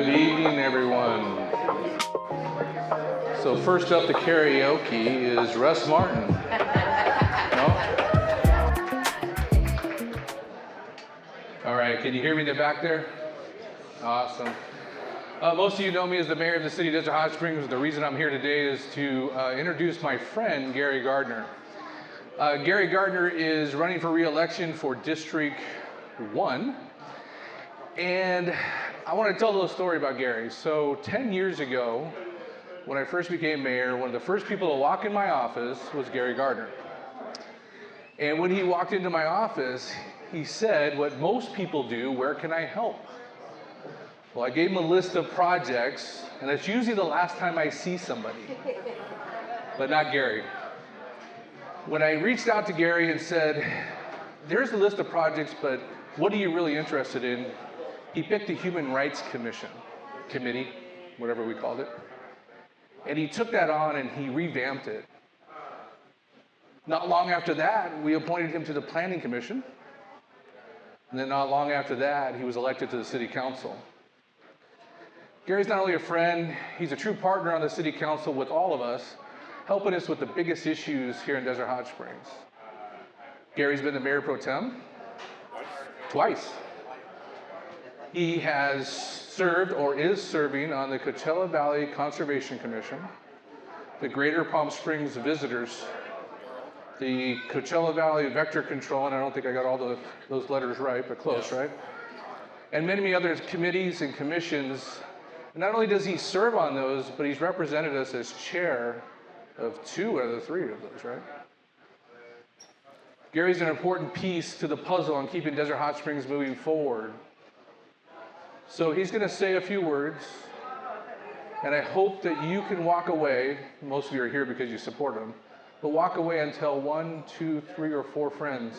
Good evening, everyone. So first up, the karaoke is Russ Martin. No? All right, can you hear me in the back there? Awesome. Most of you know me as the mayor of the city of Desert Hot Springs. The reason I'm here today is to introduce my friend, Gary Gardner. Gary Gardner is running for re-election for District 1. And I want to tell a little story about Gary. So 10 years ago, when I first became mayor, one of the first people to walk in my office was Gary Gardner. And when he walked into my office, he said, what most people do, where can I help? Well, I gave him a list of projects, and that's usually the last time I see somebody, but not Gary. When I reached out to Gary and said, there's a list of projects, but what are you really interested in? He picked the Human Rights Committee, whatever we called it. And he took that on and he revamped it. Not long after that, we appointed him to the Planning Commission. And then not long after that, he was elected to the City Council. Gary's not only a friend, he's a true partner on the City Council with all of us, helping us with the biggest issues here in Desert Hot Springs. Gary's been the Mayor Pro Tem twice. He has served or is serving on the Coachella Valley Conservation Commission, the Greater Palm Springs Visitors, the Coachella Valley Vector Control, and I don't think I got all those letters right, but close, right? And many other committees and commissions. And not only does he serve on those, but he's represented us as chair of 2 out of the 3 of those, right? Gary's an important piece to the puzzle on keeping Desert Hot Springs moving forward. So he's going to say a few words, and I hope that you can walk away, most of you are here because you support him, but walk away and tell 1, 2, 3, or 4 friends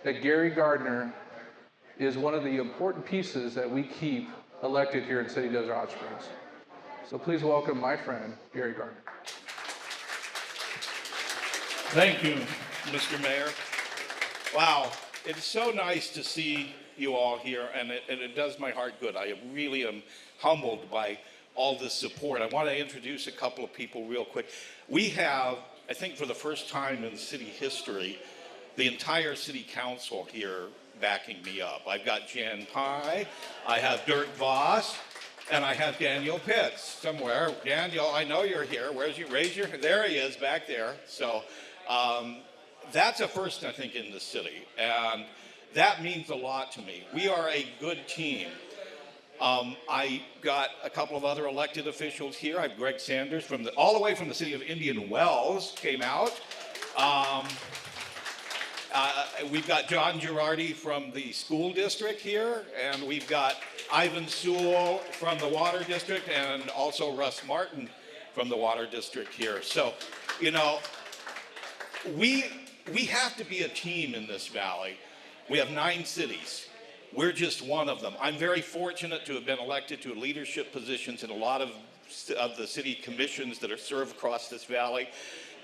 that Gary Gardner is one of the important pieces that we keep elected here in City Desert Hot Springs. So please welcome my friend, Gary Gardner. Thank you, Mr. Mayor. Wow, it's so nice to see you all here, and it does my heart good. I really am humbled by all this support. I want to introduce a couple of people real quick. We have, I think for the first time in city history, the entire city council here backing me up. I've got Jan Pye, I have Dirk Voss, and I have Daniel Pitts somewhere. Daniel, I know you're here. Where's you? Raise your, there he is back there. So that's a first, I think, in the city. And that means a lot to me. We are a good team. I got a couple of other elected officials here. I have Greg Sanders all the way from the city of Indian Wells came out. We've got John Girardi from the school district here, and we've got Ivan Sewell from the water district, and also Russ Martin from the water district here. So, you know, we have to be a team in this valley. We have 9 cities. We're just one of them. I'm very fortunate to have been elected to leadership positions in a lot of the city commissions that are served across this valley.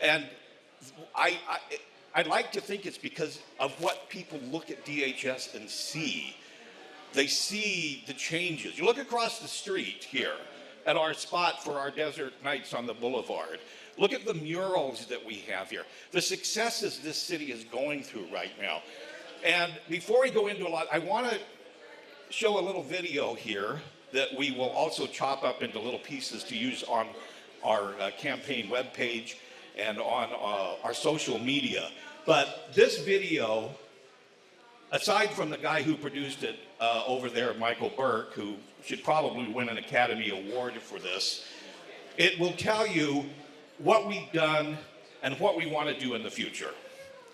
And I'd like to think it's because of what people look at DHS and see. They see the changes. You look across the street here at our spot for our desert nights on the boulevard. Look at the murals that we have here. The successes this city is going through right now. And before we go into a lot, I want to show a little video here that we will also chop up into little pieces to use on our campaign webpage and on our social media. But this video, aside from the guy who produced it over there, Michael Burke, who should probably win an Academy Award for this, it will tell you what we've done and what we want to do in the future.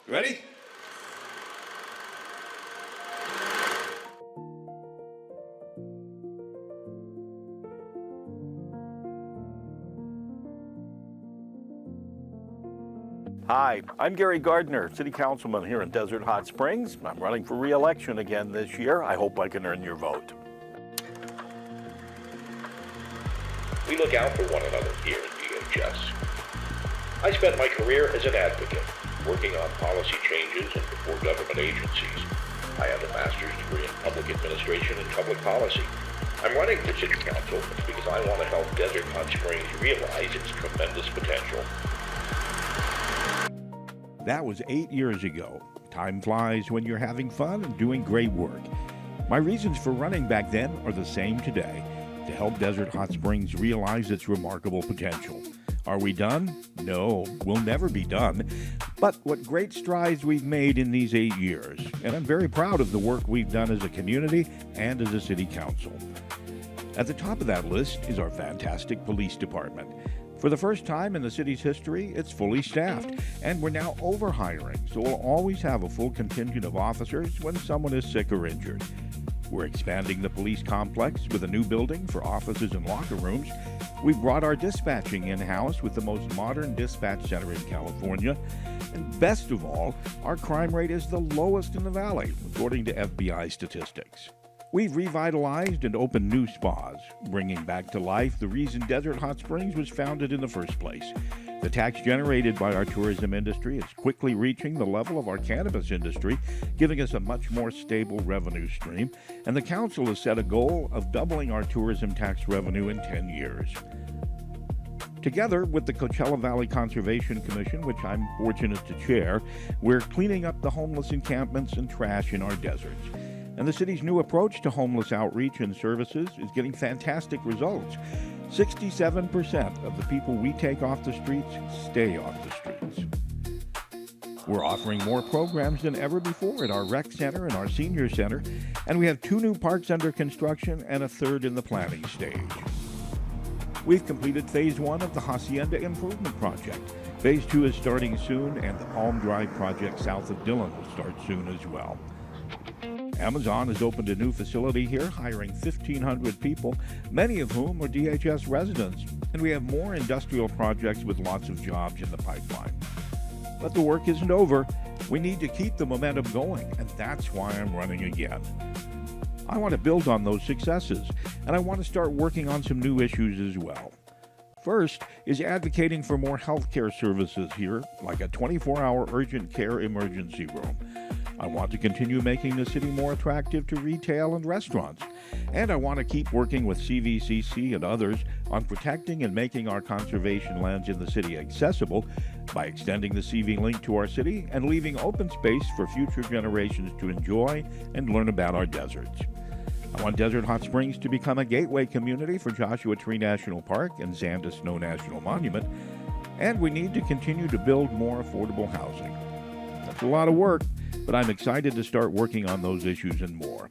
Ready? Hi, I'm Gary Gardner, City Councilman here in Desert Hot Springs. I'm running for re-election again this year. I hope I can earn your vote. We look out for one another here at DHS. I spent my career as an advocate, working on policy changes and before government agencies. I have a master's degree in public administration and public policy. I'm running for city council because I want to help Desert Hot Springs realize its tremendous potential. That was 8 years ago. Time flies when you're having fun and doing great work. My reasons for running back then are the same today, to help Desert Hot Springs realize its remarkable potential. Are we done? No, we'll never be done. But what great strides we've made in these 8 years, and I'm very proud of the work we've done as a community and as a city council. At the top of that list is our fantastic police department. For the first time in the city's history, it's fully staffed, and we're now overhiring, so we'll always have a full contingent of officers when someone is sick or injured. We're expanding the police complex with a new building for offices and locker rooms. We've brought our dispatching in-house with the most modern dispatch center in California. And best of all, our crime rate is the lowest in the valley, according to FBI statistics. We've revitalized and opened new spas, bringing back to life the reason Desert Hot Springs was founded in the first place. The tax generated by our tourism industry is quickly reaching the level of our cannabis industry, giving us a much more stable revenue stream, and the council has set a goal of doubling our tourism tax revenue in 10 years. Together with the Coachella Valley Conservation Commission, which I'm fortunate to chair, we're cleaning up the homeless encampments and trash in our deserts. And the city's new approach to homeless outreach and services is getting fantastic results. 67% of the people we take off the streets stay off the streets. We're offering more programs than ever before at our rec center and our senior center, and we have 2 new parks under construction and a 3rd in the planning stage. We've completed Phase 1 of the Hacienda Improvement Project. Phase 2 is starting soon, and the Palm Drive project south of Dillon will start soon as well. Amazon has opened a new facility here, hiring 1,500 people, many of whom are DHS residents, and we have more industrial projects with lots of jobs in the pipeline. But the work isn't over. We need to keep the momentum going, and that's why I'm running again. I want to build on those successes, and I want to start working on some new issues as well. First is advocating for more healthcare services here, like a 24-hour urgent care emergency room. I want to continue making the city more attractive to retail and restaurants. And I want to keep working with CVCC and others on protecting and making our conservation lands in the city accessible by extending the CV link to our city and leaving open space for future generations to enjoy and learn about our deserts. I want Desert Hot Springs to become a gateway community for Joshua Tree National Park and Xanda Snow National Monument. And we need to continue to build more affordable housing. That's a lot of work, but I'm excited to start working on those issues and more.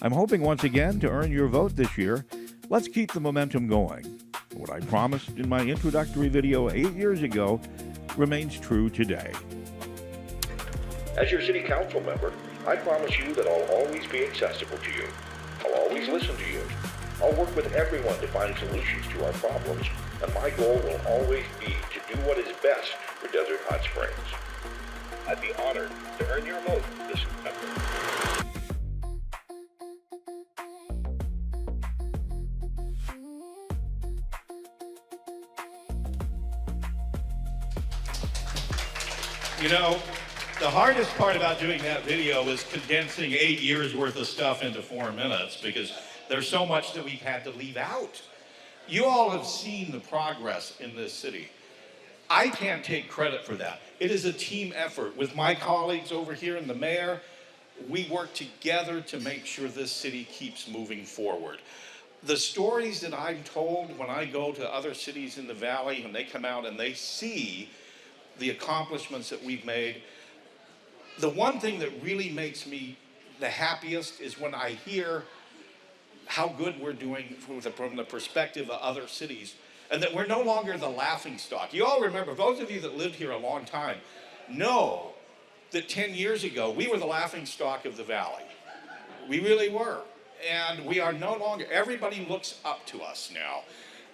I'm hoping once again to earn your vote this year. Let's keep the momentum going. What I promised in my introductory video 8 years ago remains true today. As your city council member, I promise you that I'll always be accessible to you. I'll always listen to you. I'll work with everyone to find solutions to our problems, and my goal will always be to do what is best for Desert Hot Springs. I'd be honored to earn your vote this September. You know, the hardest part about doing that video is condensing 8 years worth of stuff into 4 minutes because there's so much that we've had to leave out. You all have seen the progress in this city. I can't take credit for that. It is a team effort. With my colleagues over here and the mayor, we work together to make sure this city keeps moving forward. The stories that I'm told when I go to other cities in the valley and they come out and they see the accomplishments that we've made, the one thing that really makes me the happiest is when I hear how good we're doing from the perspective of other cities, and that we're no longer the laughing stock. You all remember, those of you that lived here a long time know that 10 years ago, we were the laughing stock of the valley. We really were. And we are no longer, everybody looks up to us now.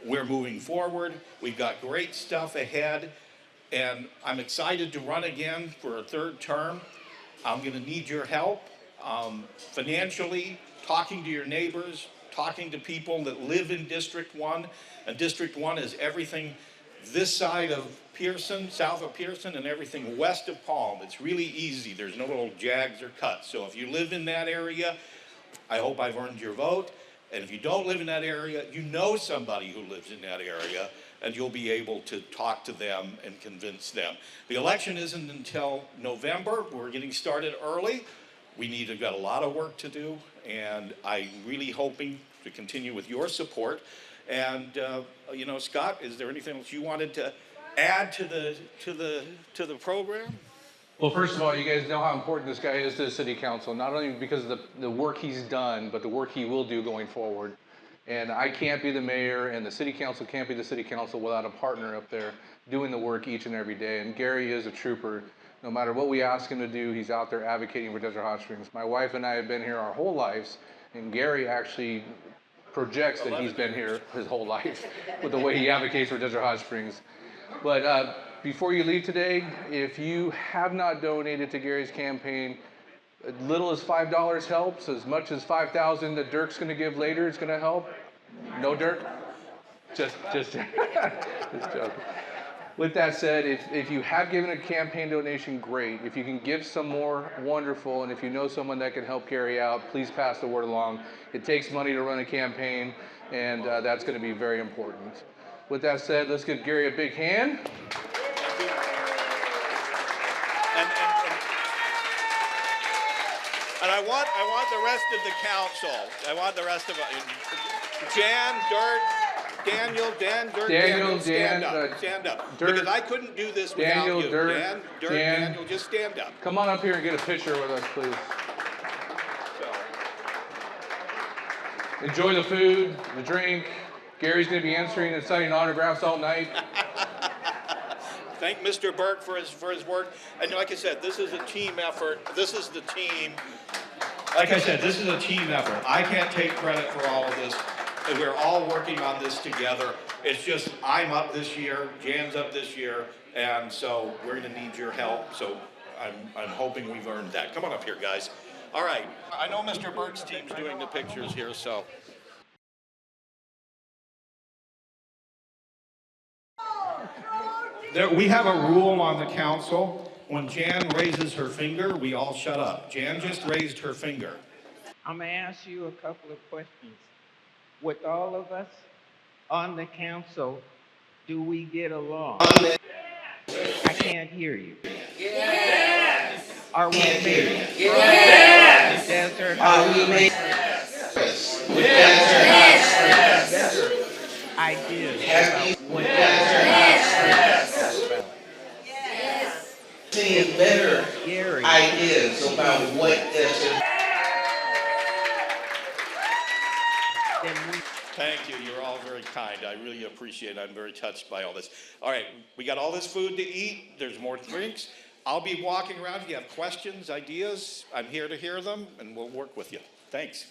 We're moving forward. We've got great stuff ahead. And I'm excited to run again for a 3rd term. I'm going to need your help financially, talking to your neighbors, talking to people that live in District 1. And District 1 is everything this side of Pearson, south of Pearson, and everything west of Palm. It's really easy. There's no little jags or cuts. So if you live in that area, I hope I've earned your vote. And if you don't live in that area, you know somebody who lives in that area, and you'll be able to talk to them and convince them. The election isn't until November. We're getting started early. We've got a lot of work to do, and I'm really hoping to continue with your support. And you know, Scott, is there anything else you wanted to add to the program? Well, first of all, you guys know how important this guy is to the city council, not only because of the work he's done, but the work he will do going forward. And I can't be the mayor, and the city council can't be the city council without a partner up there doing the work each and every day. And Gary is a trooper. No matter what we ask him to do, he's out there advocating for Desert Hot Springs. My wife and I have been here our whole lives, and Gary actually projects that he's been here his whole life with the way he advocates for Desert Hot Springs. But before you leave today, if you have not donated to Gary's campaign, as little as $5 helps, as much as $5,000 that Dirk's going to give later is going to help. No, Dirk? Just joking. With that said, if you have given a campaign donation, great. If you can give some more, wonderful. And if you know someone that can help Gary out, please pass the word along. It takes money to run a campaign, and that's going to be very important. With that said, let's give Gary a big hand. And I want the rest of the council. I want the rest of Jan, Dirk, Daniel, stand up. Dirk, because I couldn't do this Daniel, without you. Dirk, Daniel, just stand up. Come on up here and get a picture with us, please. So. Enjoy the food, the drink. Gary's going to be answering and signing autographs all night. Thank Mr. Burke for his work. And like I said, this is a team effort. This is the team. Like I said, this is a team effort. I can't take credit for all of this. We're all working on this together. It's just I'm up this year, Jan's up this year, and so we're going to need your help. So I'm hoping we've earned that. Come on up here, guys. All right. I know Mr. Burke's team's doing the pictures here, so. We have a rule on the council. When Jan raises her finger, we all shut up. Jan just raised her finger. I'm going to ask you a couple of questions. With all of us on the council, do we get along? I can't hear you. Yes. Are we making Yes. Desert Are we making better ideas about seeing better Gary ideas about what desert? Thank you. You're all very kind. I really appreciate it. I'm very touched by all this. All right, we got all this food to eat. There's more drinks. I'll be walking around. If you have questions, ideas, I'm here to hear them, and we'll work with you. Thanks.